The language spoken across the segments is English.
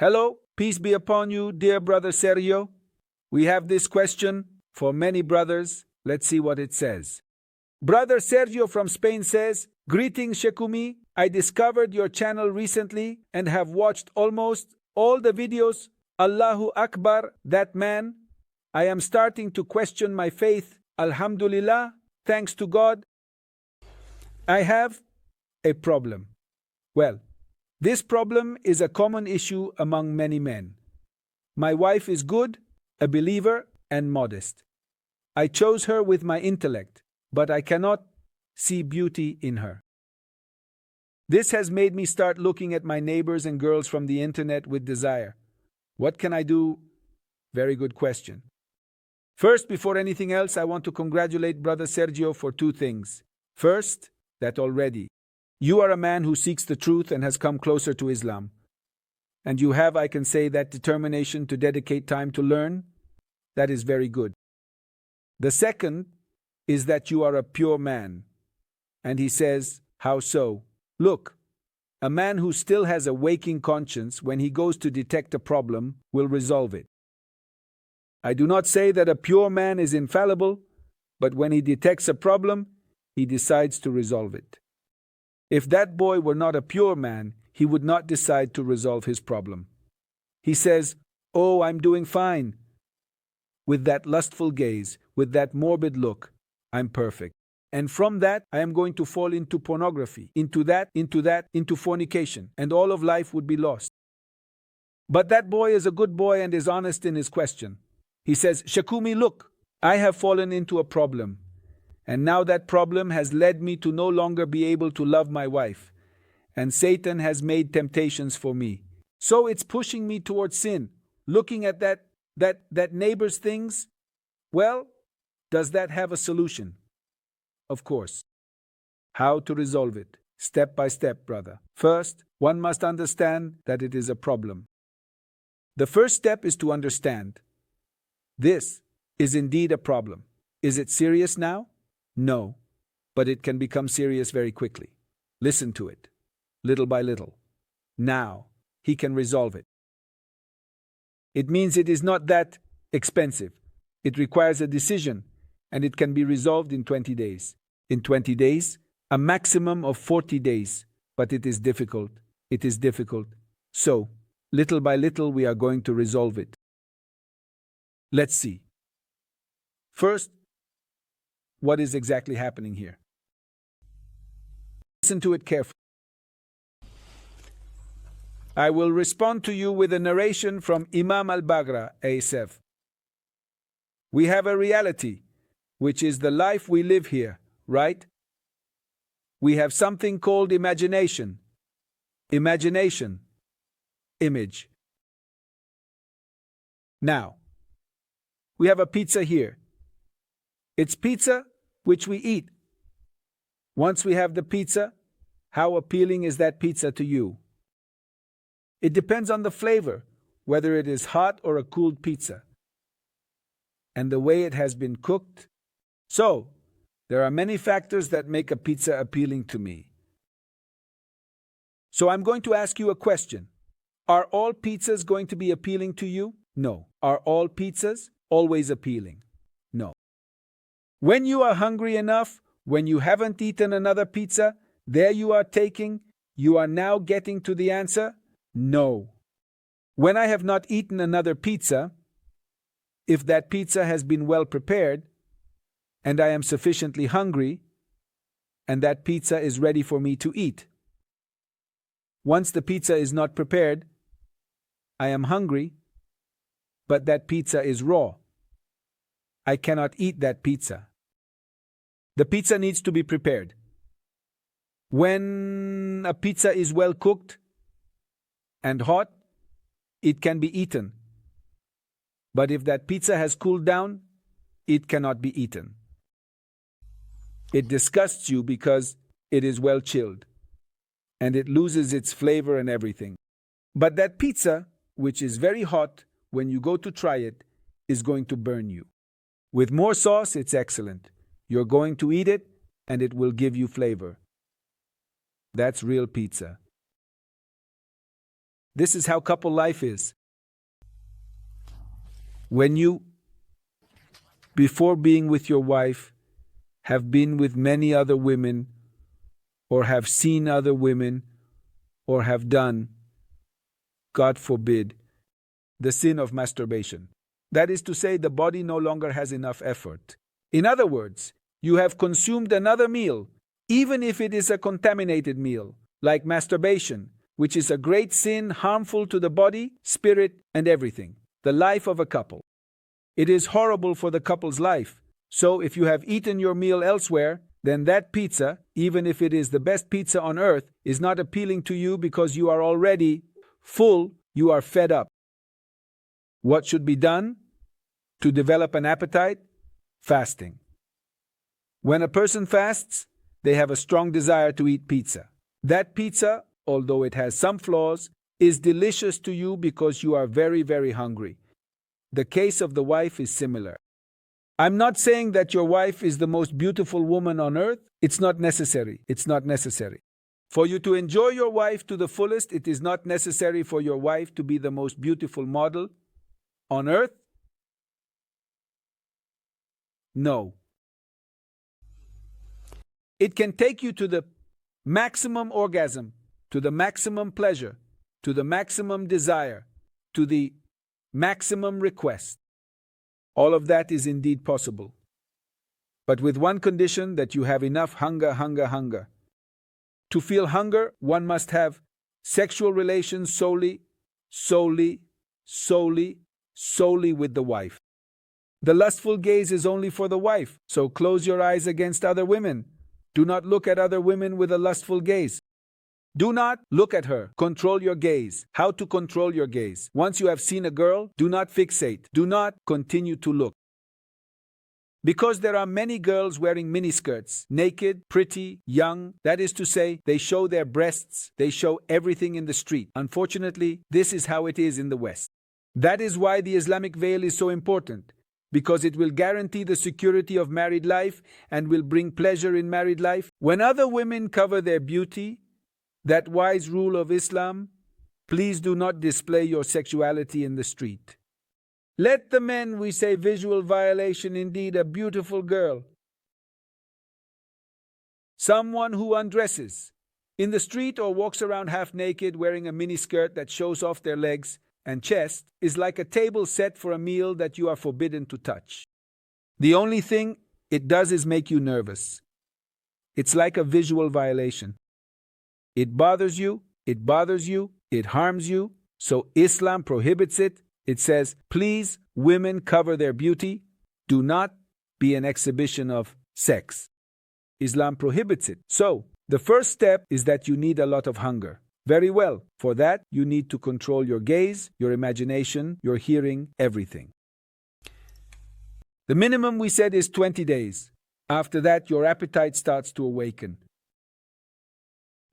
Hello, peace be upon you, dear brother Sergio. We have this question for many brothers. Let's see what it says. Brother Sergio from Spain says, Greetings, Sheikh Qomi. I discovered your channel recently and have watched almost all the videos. Allahu Akbar, that man. I am starting to question my faith. Alhamdulillah, thanks to God. I have a problem. Well, this problem is a common issue among many men. My wife is good, a believer, and modest. I chose her with my intellect, but I cannot see beauty in her. This has made me start looking at my neighbors and girls from the internet with desire. What can I do? Very good question. First, before anything else, I want to congratulate Brother Sergio for two things. First, that already you are a man who seeks the truth and has come closer to Islam. And you have, I can say, that determination to dedicate time to learn. That is very good. The second is that you are a pure man. And he says, how so? Look, a man who still has a waking conscience when he goes to detect a problem will resolve it. I do not say that a pure man is infallible, but when he detects a problem, he decides to resolve it. If that boy were not a pure man, he would not decide to resolve his problem. He says, oh, I'm doing fine. With that lustful gaze, with that morbid look, I'm perfect. And from that, I am going to fall into pornography, into fornication, and all of life would be lost. But that boy is a good boy and is honest in his question. He says, Sheikh Qomi, look, I have fallen into a problem. And now that problem has led me to no longer be able to love my wife. And Satan has made temptations for me. So it's pushing me towards sin. Looking at that neighbor's things, well, does that have a solution? Of course. How to resolve it? Step by step, brother. First, one must understand that it is a problem. The first step is to understand. This is indeed a problem. Is it serious now? No, but it can become serious very quickly. Listen to it, little by little. Now, he can resolve it. It means it is not that expensive. It requires a decision, and it can be resolved in 20 days. In 20 days, a maximum of 40 days. But it is difficult. It is difficult. So, little by little, we are going to resolve it. Let's see. First, what is exactly happening here? Listen to it carefully. I will respond to you with a narration from Imam al-Baghra, A7. We have a reality, which is the life we live here, right? We have something called imagination. Imagination. Image. Now, we have a pizza here. It's pizza which we eat. Once we have the pizza, how appealing is that pizza to you? It depends on the flavor, whether it is hot or a cooled pizza, and the way it has been cooked. So, there are many factors that make a pizza appealing to me. So I'm going to ask you a question. Are all pizzas going to be appealing to you? No. Are all pizzas always appealing? No. When you are hungry enough, when you haven't eaten another pizza, there you are now getting to the answer? No. When I have not eaten another pizza, if that pizza has been well prepared, and I am sufficiently hungry, and that pizza is ready for me to eat. Once the pizza is not prepared, I am hungry, but that pizza is raw. I cannot eat that pizza. The pizza needs to be prepared. When a pizza is well cooked and hot, it can be eaten. But if that pizza has cooled down, it cannot be eaten. It disgusts you because it is well chilled, and it loses its flavor and everything. But that pizza, which is very hot, when you go to try it, is going to burn you. With more sauce, it's excellent. You're going to eat it, and it will give you flavor. That's real pizza. This is how couple life is. When you, before being with your wife, have been with many other women, or have seen other women, or have done, God forbid, the sin of masturbation. That is to say, the body no longer has enough effort. In other words, you have consumed another meal, even if it is a contaminated meal, like masturbation, which is a great sin harmful to the body, spirit, and everything, the life of a couple. It is horrible for the couple's life. So if you have eaten your meal elsewhere, then that pizza, even if it is the best pizza on earth, is not appealing to you because you are already full, you are fed up. What should be done to develop an appetite? Fasting. When a person fasts, they have a strong desire to eat pizza. That pizza, although it has some flaws, is delicious to you because you are very, very hungry. The case of the wife is similar. I'm not saying that your wife is the most beautiful woman on earth. It's not necessary. It's not necessary. For you to enjoy your wife to the fullest, it is not necessary for your wife to be the most beautiful model on earth. No. It can take you to the maximum orgasm, to the maximum pleasure, to the maximum desire, to the maximum request. All of that is indeed possible. But with one condition, that you have enough hunger. To feel hunger, one must have sexual relations solely with the wife. The lustful gaze is only for the wife, so close your eyes against other women. Do not look at other women with a lustful gaze. Do not look at her. Control your gaze. How to control your gaze? Once you have seen a girl, do not fixate. Do not continue to look. Because there are many girls wearing miniskirts, naked, pretty, young. That is to say, they show their breasts, they show everything in the street. Unfortunately, this is how it is in the West. That is why the Islamic veil is so important, because it will guarantee the security of married life and will bring pleasure in married life. When other women cover their beauty, that wise rule of Islam, please do not display your sexuality in the street. Let the men, we say visual violation, indeed a beautiful girl. Someone who undresses in the street or walks around half naked wearing a miniskirt that shows off their legs and chest is like a table set for a meal that you are forbidden to touch. The only thing it does is make you nervous. It's like a visual violation. It bothers you, it harms you, so Islam prohibits it. It says, please, women cover their beauty. Do not be an exhibition of sex. Islam prohibits it. So, the first step is that you need a lot of hunger. Very well. For that, you need to control your gaze, your imagination, your hearing, everything. The minimum we said is 20 days. After that, your appetite starts to awaken.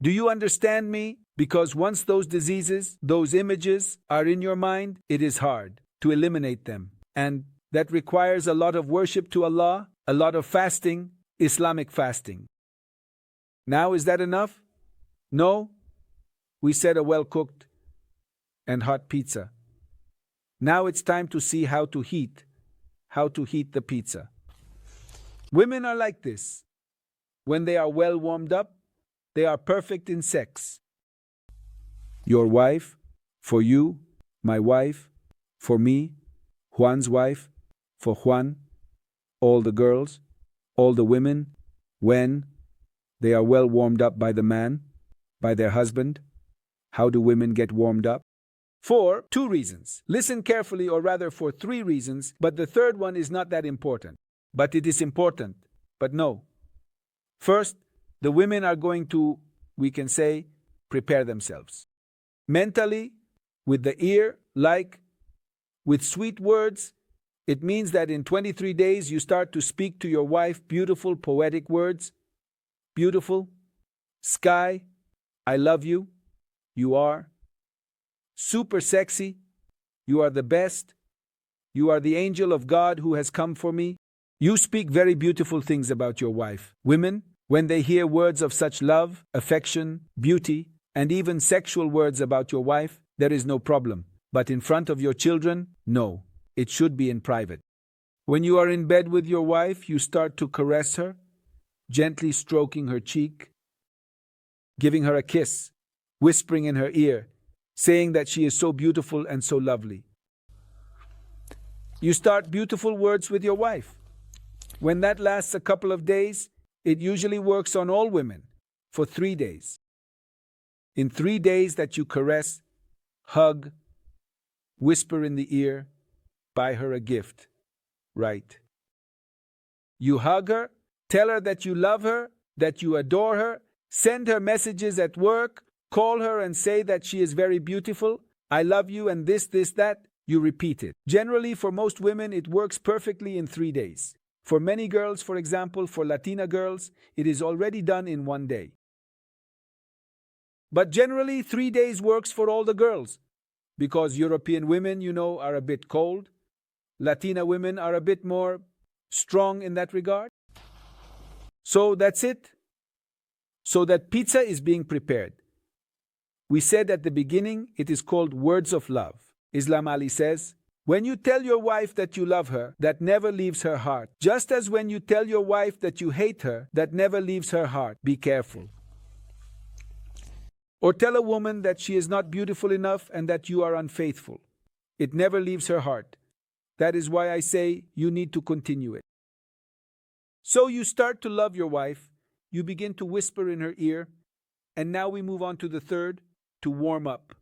Do you understand me? Because once those diseases, those images are in your mind, it is hard to eliminate them. And that requires a lot of worship to Allah, a lot of fasting, Islamic fasting. Now, is that enough? No? We said a well-cooked and hot pizza. Now it's time to see how to heat the pizza. Women are like this. When they are well warmed up, they are perfect in sex. Your wife, for you, my wife, for me, Juan's wife, for Juan, all the girls, all the women, when they are well warmed up by the man, by their husband. How do women get warmed up? For 2 reasons. Listen carefully, or rather for 3 reasons, but the third one is not that important. But it is important. But no. First, the women are going to, we can say, prepare themselves. Mentally, with the ear, like, with sweet words. It means that in 23 days you start to speak to your wife beautiful, poetic words. Beautiful. Sky, I love you. You are. Super sexy. You are the best. You are the angel of God who has come for me. You speak very beautiful things about your wife. Women, when they hear words of such love, affection, beauty, and even sexual words about your wife, there is no problem. But in front of your children, no. It should be in private. When you are in bed with your wife, you start to caress her, gently stroking her cheek, giving her a kiss, whispering in her ear, saying that she is so beautiful and so lovely. You start beautiful words with your wife. When that lasts a couple of days, it usually works on all women for 3 days. In 3 days that you caress, hug, whisper in the ear, buy her a gift, right? You hug her, tell her that you love her, that you adore her, send her messages at work, call her and say that she is very beautiful, I love you and this, that. You repeat it. Generally, for most women, it works perfectly in 3 days. For many girls, for example, for Latina girls, it is already done in 1 day. But generally, 3 days works for all the girls. Because European women, are a bit cold. Latina women are a bit more strong in that regard. So that's it. So that pizza is being prepared. We said at the beginning, it is called words of love. Islam Ali says, when you tell your wife that you love her, that never leaves her heart. Just as when you tell your wife that you hate her, that never leaves her heart. Be careful. Or tell a woman that she is not beautiful enough and that you are unfaithful. It never leaves her heart. That is why I say you need to continue it. So you start to love your wife, you begin to whisper in her ear, and now we move on to the third, to warm up.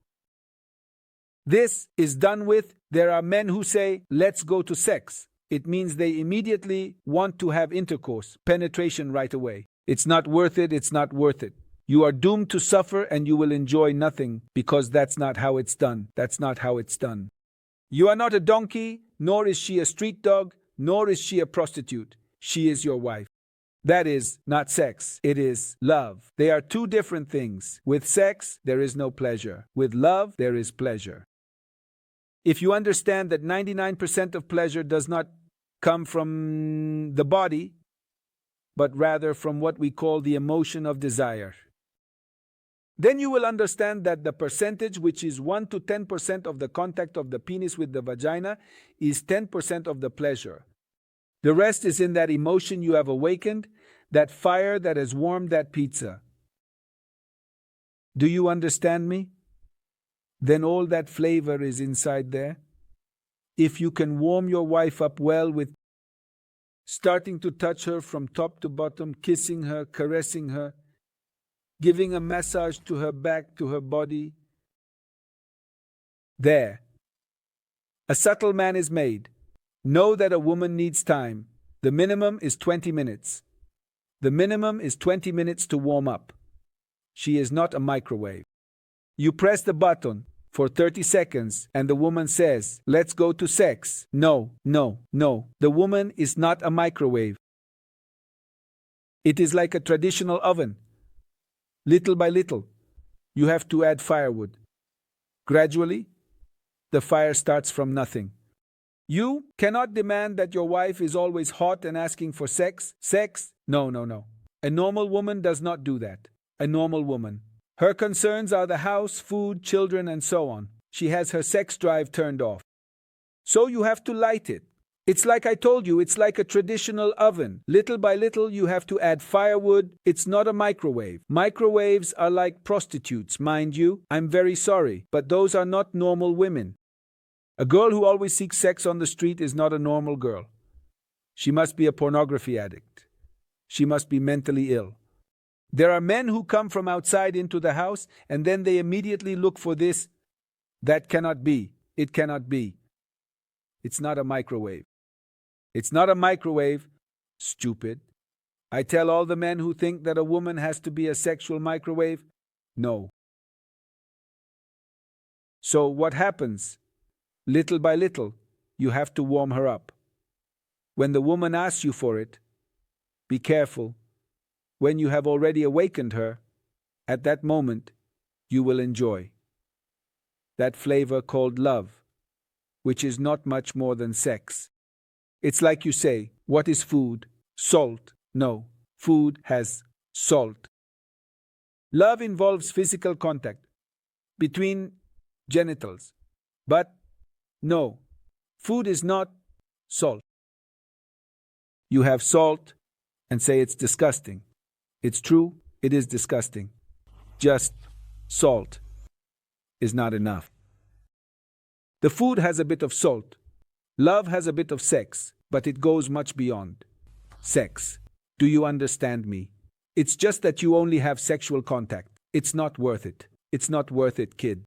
This is done with, there are men who say, let's go to sex. It means they immediately want to have intercourse, penetration right away. It's not worth it, it's not worth it. You are doomed to suffer and you will enjoy nothing because that's not how it's done. That's not how it's done. You are not a donkey, nor is she a street dog, nor is she a prostitute. She is your wife. That is not sex, it is love. They are two different things. With sex, there is no pleasure. With love, there is pleasure. If you understand that 99% of pleasure does not come from the body, but rather from what we call the emotion of desire, then you will understand that the percentage, which is 1 to 10% of the contact of the penis with the vagina, is 10% of the pleasure. The rest is in that emotion you have awakened, that fire that has warmed that pizza. Do you understand me? Then all that flavor is inside there. If you can warm your wife up well with starting to touch her from top to bottom, kissing her, caressing her, giving a massage to her back, to her body, there, a subtle man is made. Know that a woman needs time. The minimum is 20 minutes. The minimum is 20 minutes to warm up. She is not a microwave. You press the button for 30 seconds and the woman says, let's go to sex. No. The woman is not a microwave. It is like a traditional oven. Little by little, you have to add firewood. Gradually, the fire starts from nothing. You cannot demand that your wife is always hot and asking for sex. Sex? No. A normal woman does not do that. A normal woman. Her concerns are the house, food, children, and so on. She has her sex drive turned off. So you have to light it. It's like I told you, it's like a traditional oven. Little by little, you have to add firewood. It's not a microwave. Microwaves are like prostitutes, mind you. I'm very sorry, but those are not normal women. A girl who always seeks sex on the street is not a normal girl. She must be a pornography addict. She must be mentally ill. There are men who come from outside into the house and then they immediately look for this. That cannot be. It cannot be. It's not a microwave. It's not a microwave, stupid. I tell all the men who think that a woman has to be a sexual microwave, no. So what happens? Little by little, you have to warm her up. When the woman asks you for it, be careful. When you have already awakened her, at that moment, you will enjoy that flavor called love, which is not much more than sex. It's like you say, what is food? Salt. No, food has salt. Love involves physical contact between genitals. But no, food is not salt. You have salt and say it's disgusting. It's true, it is disgusting. Just salt is not enough. The food has a bit of salt. Love has a bit of sex, but it goes much beyond sex. Do you understand me? It's just that you only have sexual contact. It's not worth it. It's not worth it, kid.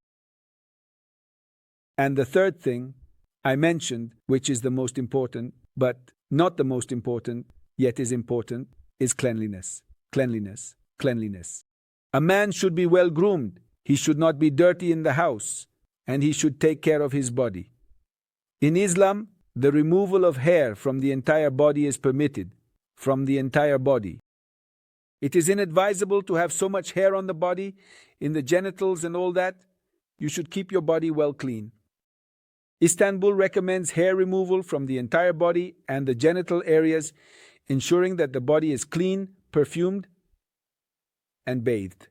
And the third thing I mentioned, which is the most important, but not the most important, yet is important, is cleanliness. Cleanliness. Cleanliness. A man should be well groomed. He should not be dirty in the house, and he should take care of his body. In Islam, the removal of hair from the entire body is permitted. From the entire body. It is inadvisable to have so much hair on the body, in the genitals and all that. You should keep your body well clean. Istanbul recommends hair removal from the entire body and the genital areas, ensuring that the body is clean, perfumed, and bathed.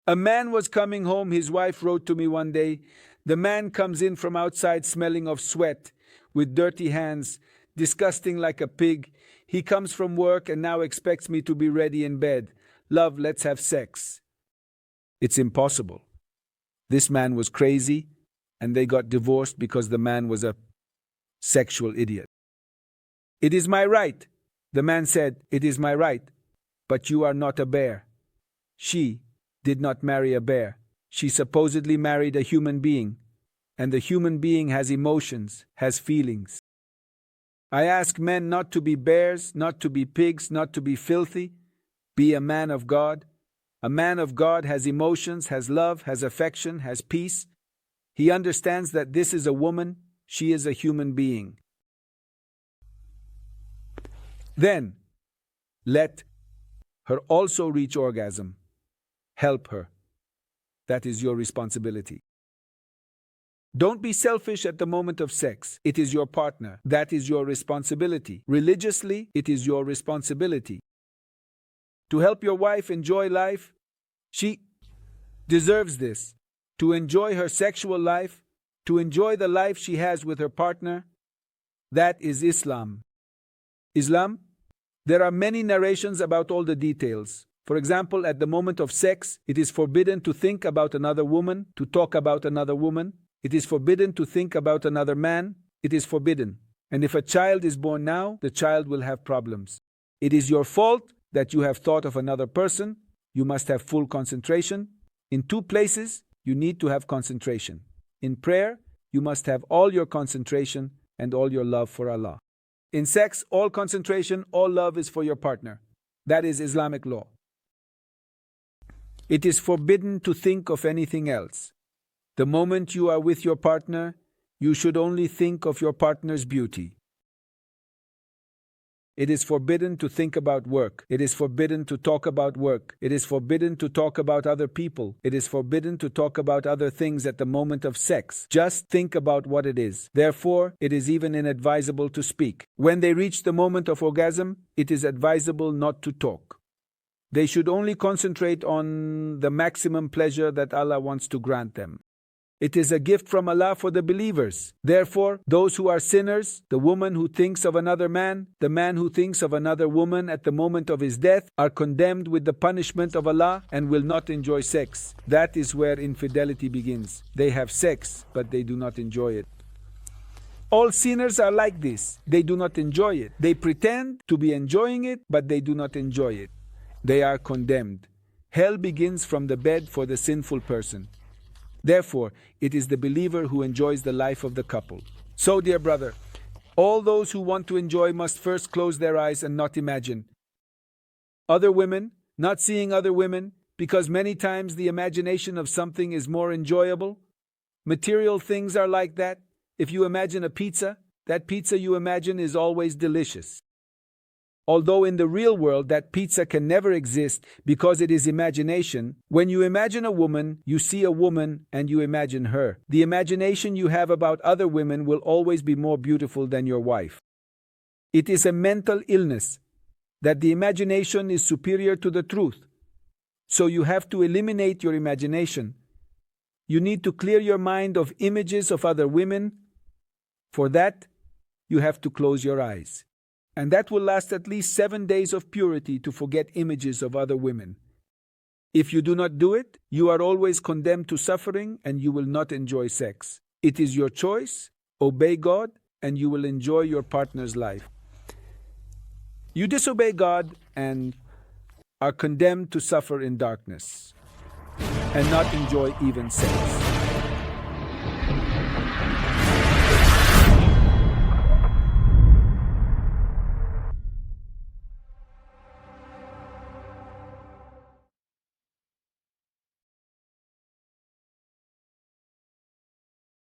A man was coming home, his wife wrote to me one day. The man comes in from outside smelling of sweat, with dirty hands, disgusting like a pig. He comes from work and now expects me to be ready in bed. Love, let's have sex. It's impossible. This man was crazy, and they got divorced because the man was a sexual idiot. It is my right. The man said, it is my right, but you are not a bear. She did not marry a bear. She supposedly married a human being, and the human being has emotions, has feelings. I ask men not to be bears, not to be pigs, not to be filthy. Be a man of God. A man of God has emotions, has love, has affection, has peace. He understands that this is a woman, she is a human being. Then, let her also reach orgasm. Help her. That is your responsibility. Don't be selfish at the moment of sex. It is your partner. That is your responsibility. Religiously, it is your responsibility. To help your wife enjoy life, she deserves this. To enjoy her sexual life, to enjoy the life she has with her partner, that is Islam. Islam? There are many narrations about all the details. For example, at the moment of sex, it is forbidden to think about another woman, to talk about another woman. It is forbidden to think about another man. It is forbidden. And if a child is born now, the child will have problems. It is your fault that you have thought of another person. You must have full concentration. In two places, you need to have concentration. In prayer, you must have all your concentration and all your love for Allah. In sex, all concentration, all love is for your partner. That is Islamic law. It is forbidden to think of anything else. The moment you are with your partner, you should only think of your partner's beauty. It is forbidden to think about work. It is forbidden to talk about work. It is forbidden to talk about other people. It is forbidden to talk about other things at the moment of sex. Just think about what it is. Therefore, it is even inadvisable to speak. When they reach the moment of orgasm, it is advisable not to talk. They should only concentrate on the maximum pleasure that Allah wants to grant them. It is a gift from Allah for the believers. Therefore, those who are sinners, the woman who thinks of another man, the man who thinks of another woman at the moment of his death, are condemned with the punishment of Allah and will not enjoy sex. That is where infidelity begins. They have sex, but they do not enjoy it. All sinners are like this. They do not enjoy it. They pretend to be enjoying it, but they do not enjoy it. They are condemned. Hell begins from the bed for the sinful person. Therefore, it is the believer who enjoys the life of the couple. So, dear brother, all those who want to enjoy must first close their eyes and not imagine other women, not seeing other women, because many times the imagination of something is more enjoyable. Material things are like that. If you imagine a pizza, that pizza you imagine is always delicious. Although in the real world that pizza can never exist because it is imagination, when you imagine a woman, you see a woman and you imagine her. The imagination you have about other women will always be more beautiful than your wife. It is a mental illness that the imagination is superior to the truth. So you have to eliminate your imagination You need to clear your mind of images of other women. For that, you have to close your eyes. And that will last at least 7 days of purity to forget images of other women. If you do not do it, you are always condemned to suffering and you will not enjoy sex. It is your choice. Obey God and you will enjoy your partner's life. You disobey God and are condemned to suffer in darkness and not enjoy even sex.